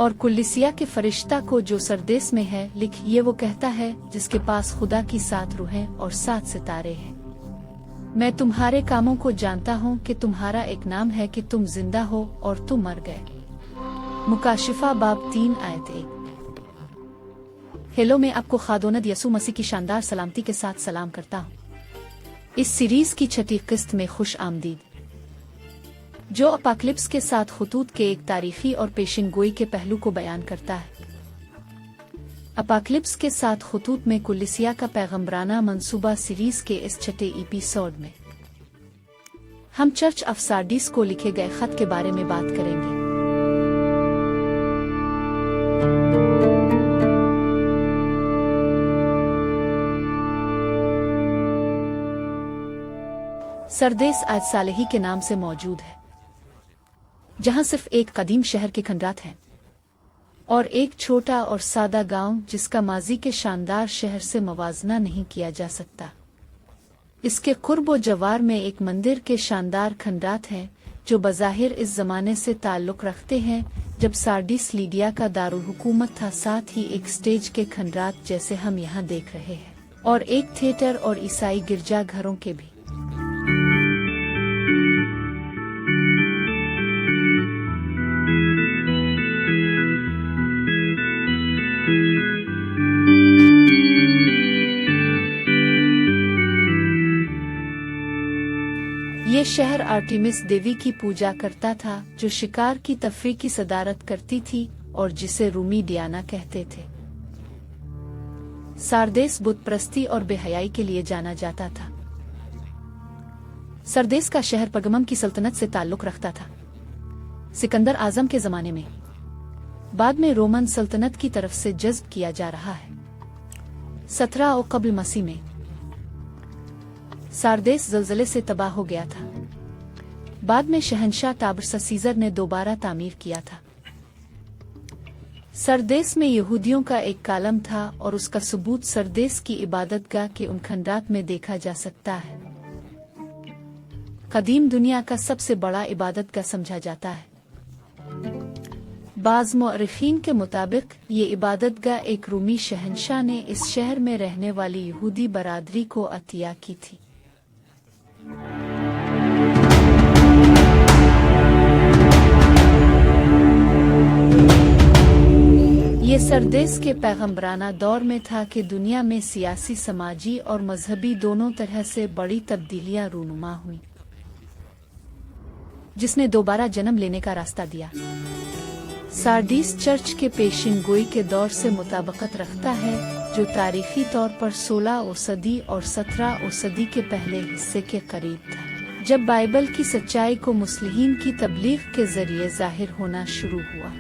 और कुल्लिसिया के फरिश्ता को जो सरदेस में है लिख, ये वो कहता है जिसके पास खुदा की 7 रूहें और 7 सितारे हैं। मैं तुम्हारे कामों को जानता हूँ कि तुम्हारा एक नाम है कि तुम जिंदा हो और तुम मर गए। मुकाशिफा बाब 3 आयत 1। हेलो, मैं आपको खादोनद यसू मसीह की शानदार सलामती के साथ सलाम करता हूँ। इस सीरीज की 6ठी किस्त में खुश आमदीद, जो अपाकलिप्स के साथ खतूत के एक तारीखी और पेशिनगोई के पहलू को बयान करता है। अपाकलिप्स के साथ खतूत में कुल्लिसिया का पैगंबराना मंसूबा सीरीज के इस 6ठे एपिसोड में हम चर्च ऑफ सार्डिस को लिखे गए खत के बारे में बात करेंगे। सरदेस आज सालेही के नाम से मौजूद है, जहां सिर्फ एक कदीम शहर के खंडरात हैं और एक छोटा और सादा गांव जिसका माजी के शानदार शहर से मवाजना नहीं किया जा सकता। इसके कुर्ब जवार में एक मंदिर के शानदार खंडरात हैं जो बज़ाहिर इस जमाने से ताल्लुक रखते हैं जब सार्डिस लीडिया का दारुल हुकूमत था, साथ ही एक स्टेज के खंडरात जैसे हम यहाँ देख रहे हैं और एक थिएटर और ईसाई गिरजा घरों के भी। ये शहर आर्टेमिस देवी की पूजा करता था, जो शिकार की तफरीह की सदारत करती थी और जिसे रूमी डियाना कहते थे। सार्देस बुत प्रस्ती और बेहयाई के लिए जाना जाता था। सरदेस का शहर परगमम की सल्तनत से ताल्लुक रखता था। सिकंदर आजम के जमाने में, बाद में रोमन सल्तनत की तरफ से जज्ब किया जा रहा है। 17 और कब्ल मसीह में सार्देस ज़लज़ले से तबाह हो गया था। बाद में शहंशाह टाबरसा सीजर ने दोबारा तामीर किया था। सरदेस में यहूदियों का एक कालम था और उसका सबूत सरदेस की इबादतगाह के उन खंडात में देखा जा सकता है। कदीम दुनिया का सबसे बड़ा इबादतगाह समझा जाता है। बाज़ मुअर्रिखीन के मुताबिक ये इबादतगाह एक रूमी शहंशाह ने इस शहर में रहने वाली यहूदी बरादरी को अतिया की थी। ये सरदेस के पैगंबराना दौर में था कि दुनिया में सियासी, समाजी और मजहबी दोनों तरह से बड़ी तब्दीलियां रूनुमा हुई, जिसने दोबारा जन्म लेने का रास्ता दिया। सार्डिस चर्च के पेशिनगोई के दौर से मुताबिकत रखता है, जो तारीखी तौर पर 16वीं सदी और 17वीं सदी के पहले हिस्से के करीब था, जब बाइबल की सच्चाई को मुस्लिमीन की तबलीग के जरिए जाहिर होना शुरू हुआ।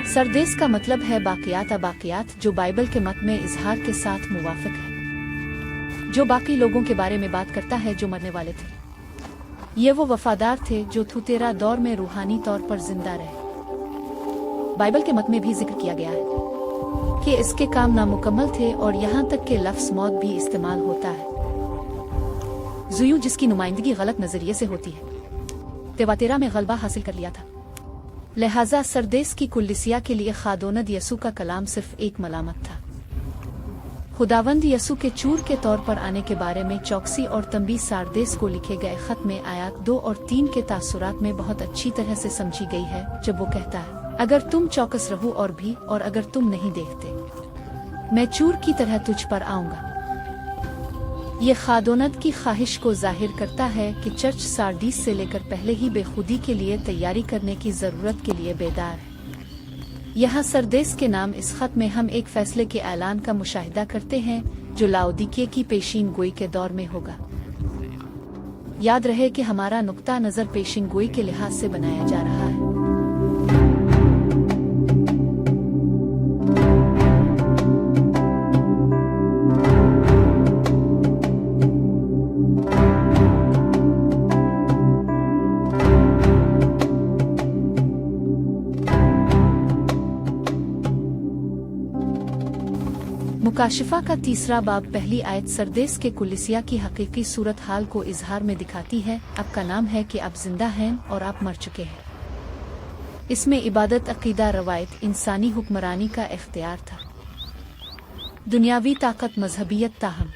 सरदेस का मतलब है बाकियात अबाकियात, जो बाइबल के मत में इजहार के साथ मुवाफिक है, जो बाकी लोगों के बारे में बात करता है जो मरने वाले थे। ये वो वफादार थे जो थुतेरा दौर में रूहानी तौर पर जिंदा रहे। बाइबल के मत में भी जिक्र किया गया है कि इसके काम नामुकम्मल थे और यहाँ तक के लफ्ज़ मौत भी इस्तेमाल होता है। ज़ुयू, जिसकी नुमाइंदगी गलत नजरिए से होती है, तेवातेरा में गलबा हासिल कर लिया था। लिहाजा सरदेस की कुल्लिसिया के लिए खादोनद यसू का कलाम सिर्फ एक मलामत था। खुदावंद यसू के चूर के तौर पर आने के बारे में चौकसी और तंबीह सार्देस को लिखे गए खत में आयत 2 और 3 के तासुरात में बहुत अच्छी तरह से समझी गई है, जब वो कहता है, अगर तुम चौकस रहो और अगर तुम नहीं देखते, मैं चूर की तरह तुझ पर आऊंगा। ये खादोनद की ख्वाहिश को जाहिर करता है कि चर्च सार्डिस से लेकर पहले ही बेखुदी के लिए तैयारी करने की जरूरत के लिए बेदार है। यहाँ सरदेस के नाम इस खत में हम एक फैसले के ऐलान का मुशाहिदा करते हैं जो लाओदिकिया की पेशीन गोई के दौर में होगा। याद रहे कि हमारा नुक्ता नजर पेशीन गोई के लिहाज से बनाया जा रहा है। मुकाशिफा का तीसरा बाब पहली आयत सरदेस के कुलिसिया की हकीकी सूरत हाल को इजहार में दिखाती है। आपका नाम है कि आप जिंदा हैं और आप मर चुके हैं। इसमें इबादत, अकीदा, रवायत, इंसानी हुक्मरानी का इख्तियार था, दुनियावी ताकत, मजहबियत। ताहम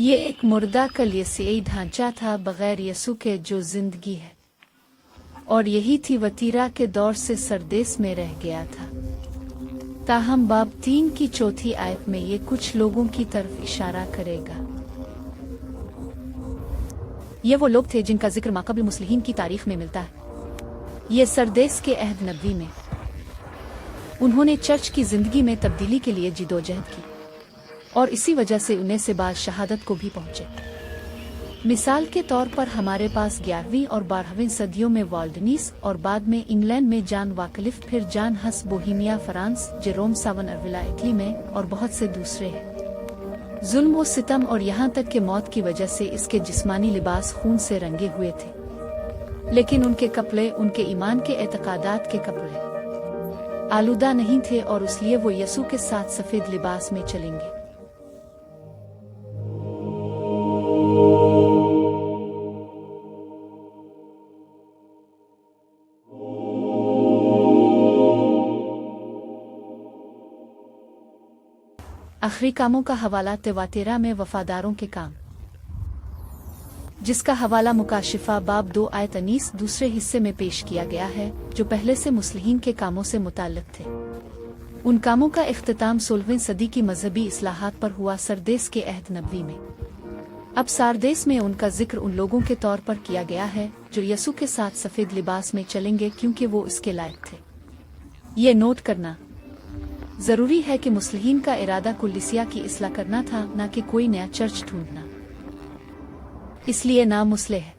ये एक मुर्दा कलिसियाई ढांचा था बगैर यसू के जो जिंदगी है, और यही थी वतीरा के दौर से सरदेस में रह गया था। ताहम बाब 3 की चौथी आयत में ये कुछ लोगों की तरफ इशारा करेगा। ये वो लोग थे जिनका जिक्र माक़बल मुस्लिहीन की तारीख में मिलता है। ये सरदेस के अहद नबवी में उन्होंने चर्च की जिंदगी में तब्दीली के लिए जिदोजहद की, और इसी वजह से उन्हें से बाद शहादत को भी पहुंचे। मिसाल के तौर पर हमारे पास 11वीं और 12वीं सदियों में वाल्डनीस और बाद में इंग्लैंड में जॉन वाकलिफ, फिर जॉन हस बोहीमिया फ्रांस, जेरोम सावनरविला इटली में, और बहुत से दूसरे हैं। जुल्म व सितम और यहाँ तक के मौत की वजह से इसके जिस्मानी लिबास खून से रंगे हुए थे, लेकिन उनके कपड़े उनके ईमान के एतकादात के कपड़े आलूदा नहीं थे, और इसलिए वो यसू के साथ सफेद लिबास में चलेंगे। आखिरी कामों का हवाला तवातेरा में वफादारों के काम, जिसका हवाला मुकाशिफा बाब 2 आयत 19 दूसरे हिस्से में पेश किया गया है, जो पहले से मुस्लिहीन के कामों से मुताल्लिक थे। उन कामों का इख्तिताम 16वीं सदी की मजहबी इस्लाहात पर हुआ सरदेस के अहद नबवी में। अब सारदेस में उनका जिक्र उन लोगों के तौर पर किया गया है जो यसू के साथ सफेद लिबास में चलेंगे, क्योंकि वो इसके लायक थे। ये नोट करना जरूरी है कि मुस्लिहीन का इरादा कुलिसिया की इस्लाह करना था, न कि कोई नया चर्च ढूंढना। इसलिए नाम मुस्लिह है।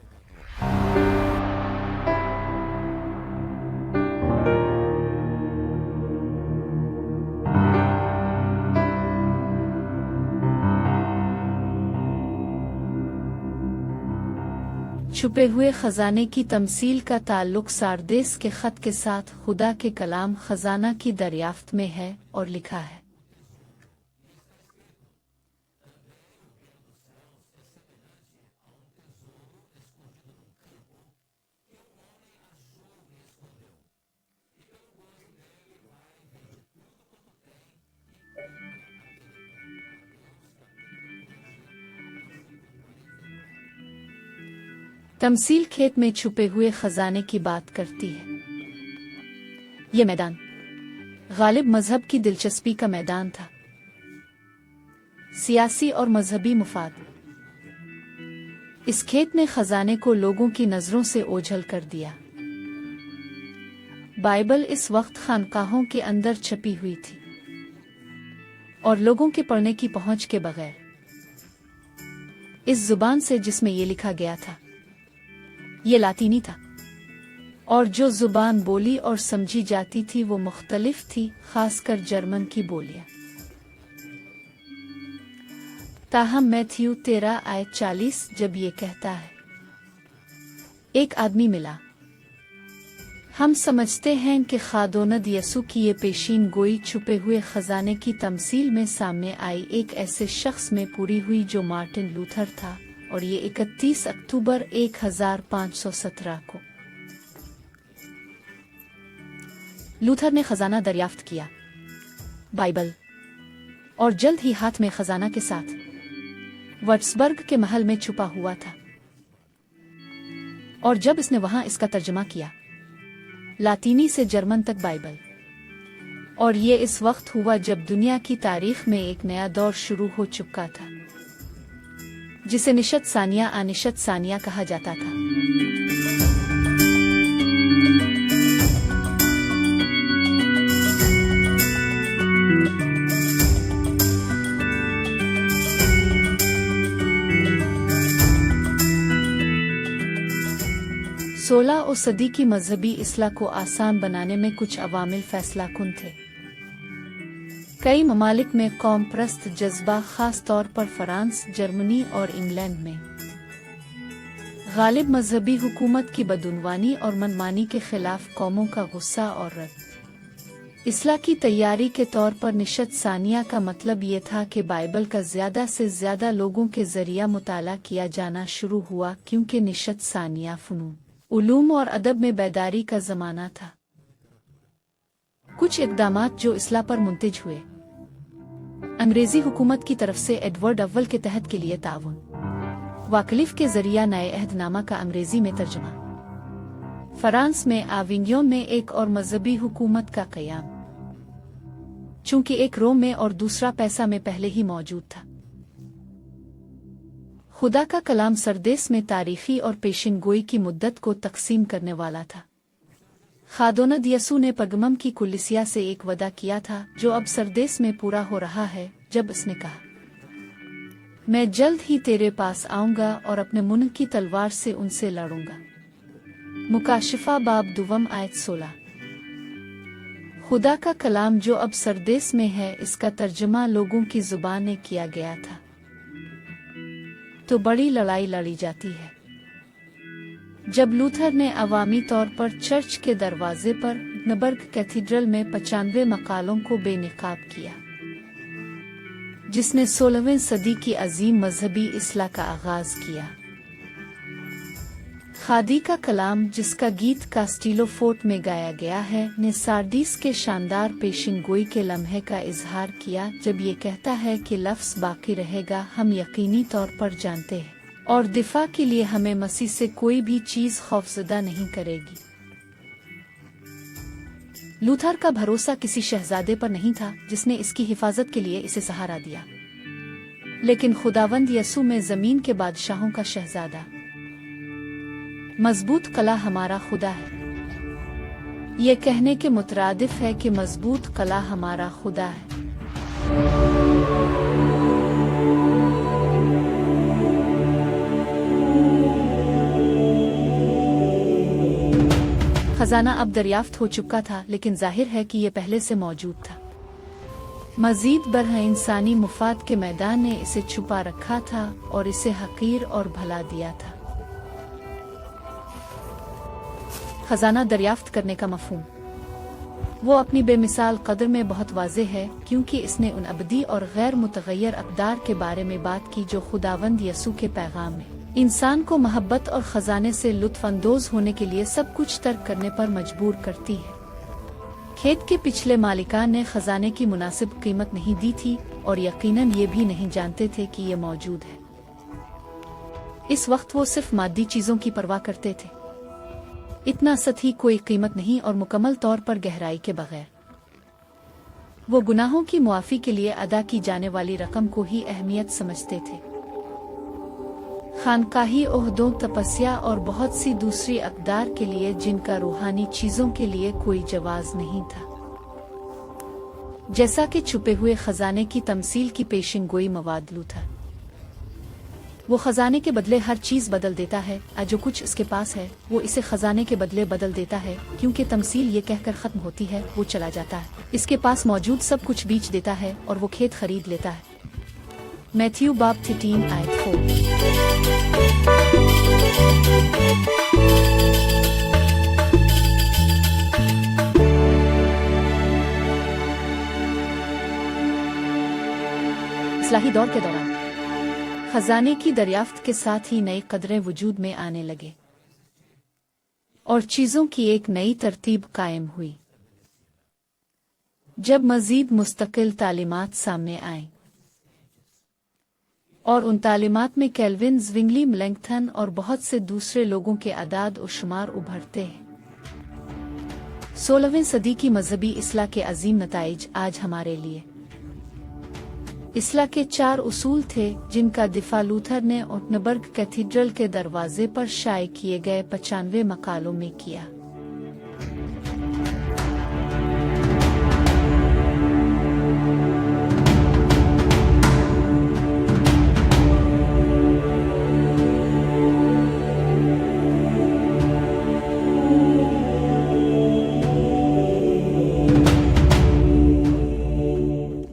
छुपे हुए खजाने की तमसील का ताल्लुक सारदेस के खत के साथ खुदा के कलाम खजाना की दरियाफ्त में है, और लिखा है, तमसील खेत में छुपे हुए खजाने की बात करती है। ये मैदान गालिब मजहब की दिलचस्पी का मैदान था। सियासी और मजहबी मुफाद इस खेत ने खजाने को लोगों की नजरों से ओझल कर दिया। बाइबल इस वक्त खानकाहों के अंदर छपी हुई थी, और लोगों के पढ़ने की पहुंच के बगैर इस जुबान से जिसमें ये लिखा गया था, ये लातीनी था, और जो जुबान बोली और समझी जाती थी वो मुख्तलिफ थी, खासकर जर्मन की बोलियां। ताहम मैथ्यू 13 आयत 40 जब ये कहता है, एक आदमी मिला, हम समझते हैं कि खादोनद यसू की ये पेशीन गोई छुपे हुए खजाने की तमसील में सामने आई एक ऐसे शख्स में पूरी हुई जो मार्टिन लूथर था, और ये 31 अक्टूबर 1517 को लूथर ने खजाना दरियाफ्त किया, बाइबल, और जल्द ही हाथ में खजाना के साथ वर्ट्सबर्ग के महल में छुपा हुआ था। और जब इसने वहां इसका तर्जमा किया लातीनी से जर्मन तक बाइबल, और ये इस वक्त हुआ जब दुनिया की तारीख में एक नया दौर शुरू हो चुका था, जिसे निशत सानिया अनिशत सानिया कहा जाता था। सोलह सदी की मजहबी इस्लाह को आसान बनाने में कुछ अवामिल फैसलाकुन थे। कई ममालिक में कौम परस्त जज्बा, खास तौर पर फ्रांस, जर्मनी और इंग्लैंड में गालिब मजहबी हुकूमत की बदउनवानी और मनमानी के खिलाफ कौमों का गुस्सा और रद्द इस्लाह की तैयारी के तौर पर निशत सानिया का मतलब ये था कि बाइबल का ज़्यादा से ज़्यादा लोगों के ज़रिया मुताला किया जाना शुरू हुआ, क्योंकि निशत सानिया फ़नून, उलूम और अदब में बेदारी का ज़माना था। कुछ इक़दामात जो इस्लाह पर मुंतज हुए। अंग्रेज़ी हुकूमत की तरफ से एडवर्ड अव्वल के तहत के लिए ताउन, वाकलिफ के ज़रिया नए अहदनामा का अंग्रेज़ी में तर्जुमा, फ्रांस में आविग्नोन में एक और मजहबी हुकूमत का क़याम, चूंकि एक रोम में और दूसरा पैसा में पहले ही मौजूद था। खुदा का कलाम सरदेस में तारीखी और पेशिन गोई की मुद्दत को तकसीम करने वाला था। खादोनद यसू ने परगमम की कुलिसिया से एक वदा किया था जो अब सरदेस में पूरा हो रहा है, जब उसने कहा, मैं जल्द ही तेरे पास आऊंगा और अपने मुन की तलवार से उनसे लड़ूंगा। मुकाशिफा बाब दुवम आयत 16। खुदा का कलाम जो अब सरदेस में है, इसका तर्जुमा लोगों की जुबान में किया गया था, तो बड़ी लड़ाई लड़ी जाती है। जब लूथर ने अवामी तौर पर चर्च के दरवाजे पर नबर्ग कैथीड्रल में 95 मकालों को बेनकाब किया, जिसने 16वीं सदी की अजीम मजहबी इस्लाह का आगाज किया। खादी का कलाम, जिसका गीत कास्टिलो फोर्ट में गाया गया है, ने सार्डिस के शानदार पेशिन गोई के लम्हे का इजहार किया, जब ये कहता है कि लफ्ज़ बाकी रहेगा, हम यकीनी तौर पर जानते हैं, और दिफा के लिए हमें मसीह से कोई भी चीज़ खौफजदा नहीं करेगी। लूथर का भरोसा किसी शहजादे पर नहीं था जिसने इसकी हिफाजत के लिए इसे सहारा दिया, लेकिन खुदावंद यसू में ज़मीन के बादशाहों का शहजादा। मजबूत कला हमारा खुदा है। ये कहने के मुतरादिफ है कि मजबूत कला हमारा खुदा है। खजाना अब दरियाफ्त हो चुका था, लेकिन जाहिर है कि ये पहले से मौजूद था। मजीद बरह इंसानी मुफाद के मैदान ने इसे छुपा रखा था और इसे हकीर और भला दिया था। खजाना दरियाफ्त करने का मफहूम वो अपनी बेमिसाल कदर में बहुत वाज़ेह है, क्योंकि इसने उन अबदी और गैर मुतगय्यर अक़दार के बारे में बात की जो खुदावंद यसू के पैगाम में इंसान को मोहब्बत और खजाने से लुत्फ़ अंदोज़ होने के लिए सब कुछ तर्क करने पर मजबूर करती है। खेत के पिछले मालिकान ने खजाने की मुनासिब कीमत नहीं दी थी और यकीनन ये भी नहीं जानते थे कि ये मौजूद है। इस वक्त वो सिर्फ मादी चीज़ों की परवाह करते थे, इतना सतही कोई कीमत नहीं और मुकम्मल तौर पर गहराई के बगैर। वो गुनाहों की मुआफ़ी के लिए अदा की जाने वाली रकम को ही अहमियत समझते थे। खानकाही ओहदों, तपस्या और बहुत सी दूसरी अक़दार के लिए जिनका रूहानी चीज़ों के लिए कोई जवाज़ नहीं था। जैसा कि छुपे हुए खजाने की तमसील की पेशिन गोई मवादलू था। वो खजाने के बदले हर चीज़ बदल देता है, जो कुछ उसके पास है वो इसे खजाने के बदले बदल देता है, क्योंकि तमसील ये कहकर ख़त्म होती है वो चला जाता है। इसके पास मौजूद सब कुछ बेच देता है और वो खेत खरीद लेता है। मैथ्यू बाब 13 आयत 4। इस्लाही दौर के दौरान खजाने की दरियाफ्त के साथ ही नई कदरें वजूद में आने लगे और चीज़ों की एक नई तरतीब कायम हुई। जब मजीद मुस्तकिल तालीमात सामने आईं और उन तालीमात में केल्विन, ज़्विंगली, मेलैंकथन और बहुत से दूसरे लोगों के अदाद और शुमार उभरते हैं। 16वीं सदी की मजहबी इस्लाह के अजीम नताइज आज हमारे लिए। इस्लाह के 4 उसूल थे जिनका दिफा लूथर ने ओटनबर्ग कैथीड्रल के दरवाजे पर शाये किए गए 95 मकालों में किया।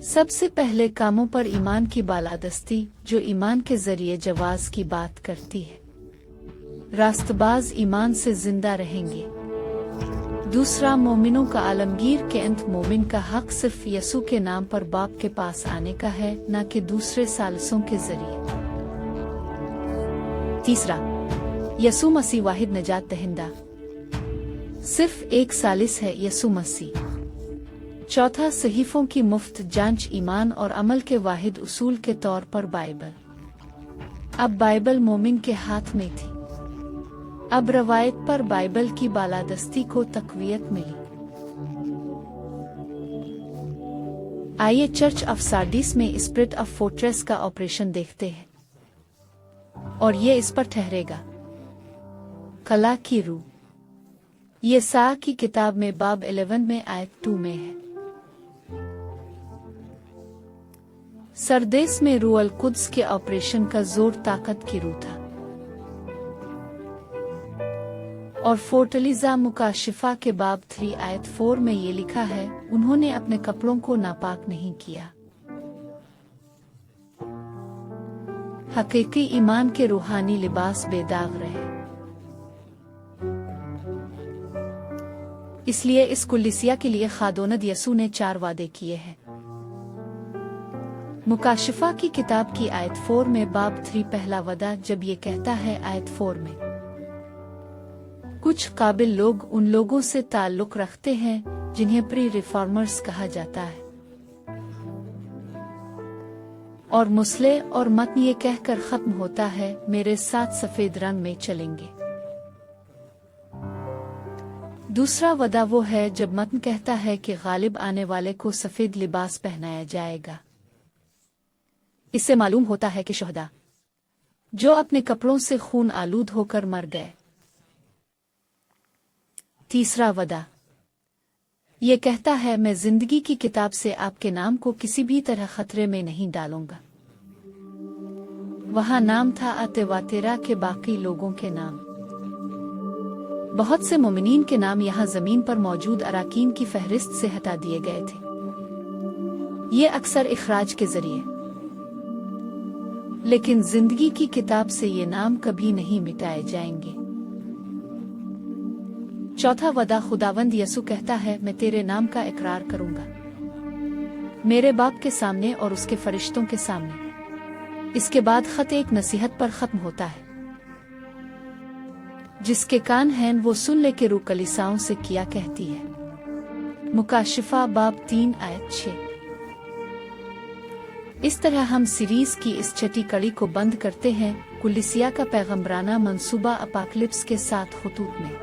सबसे पहले कामों पर ईमान की बालादस्ती, जो ईमान के जरिए जवाज की बात करती है। रास्तबाज ईमान से जिंदा रहेंगे। दूसरा, मोमिनों का आलमगीर के अंत मोमिन का हक सिर्फ यसू के नाम पर बाप के पास आने का है, न कि दूसरे सालिसों के जरिए। तीसरा, यसू मसीह वाहिद नजात दहिंदा, सिर्फ एक सालिस है, यसू मसीह। चौथा, सहीफों की मुफ्त जांच ईमान और अमल के वाहिद उसूल के तौर पर बाइबल। अब बाइबल मोमिन के हाथ में थी। अब रवायत पर बाइबल की बालादस्ती को तकवीयत मिली। आइए चर्च ऑफ सार्डिस में स्पिरिट ऑफ फोर्ट्रेस का ऑपरेशन देखते हैं, और ये इस पर ठहरेगा। कला की रूह, ये सा की किताब में बाब 11 में आयत 2 में है। सरदेस में रूह अल कुद्स के ऑपरेशन का जोर ताकत की रूह था, और फोर्टलिजा मुकाशिफा के बाब 3 आयत 4 में ये लिखा है, उन्होंने अपने कपड़ों को नापाक नहीं किया। हकीकी ईमान के रूहानी लिबास बेदाग रहे। इसलिए इस कुल्लिसिया के लिए खादोनद यसू ने 4 वादे किए हैं। मुकाशिफा की किताब की आयत 4 में बाब 3 पहला वदा जब ये कहता है आयत 4 में, कुछ काबिल लोग उन लोगों से ताल्लुक रखते हैं जिन्हें प्री रिफॉर्मर्स कहा जाता है, और मुस्ले और मतन ये कहकर खत्म होता है, मेरे साथ सफेद रंग में चलेंगे। दूसरा वदा वो है जब मतन कहता है कि गालिब आने वाले को सफेद लिबास पहनाया जाएगा। इससे मालूम होता है कि शुहदा जो अपने कपड़ों से खून आलूद होकर मर गए। तीसरा वदा ये कहता है, मैं जिंदगी की किताब से आपके नाम को किसी भी तरह खतरे में नहीं डालूंगा। वहां नाम था अतवातेरा के बाकी लोगों के नाम। बहुत से मोमिनीन के नाम यहाँ जमीन पर मौजूद अराकीन की फहरिस्त से हटा दिए गए थे, ये अक्सर इखराज के जरिए, लेकिन जिंदगी की किताब से ये नाम कभी नहीं मिटाए जाएंगे। चौथा वदा खुदावंद यसू कहता है, मैं तेरे नाम का इकरार करूंगा मेरे बाप के सामने और उसके फरिश्तों के सामने। इसके बाद खत एक नसीहत पर खत्म होता है, जिसके कान हैं वो सुन ले के रूह कलीसाओं से किया कहती है। मुकाशिफा बाब 3 आयत 6। इस तरह हम सीरीज की इस छठी कड़ी को बंद करते हैं, कुल्लिसिया का पैगंबराना मंसूबा अपोकलिप्स के साथ खुतूत में,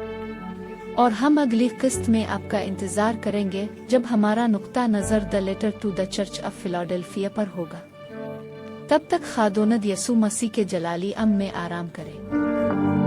और हम अगली किस्त में आपका इंतजार करेंगे जब हमारा नुक्ता नजर the letter to the church of Philadelphia पर होगा। तब तक खादोनद यसू मसीह के जलाली अम में आराम करें।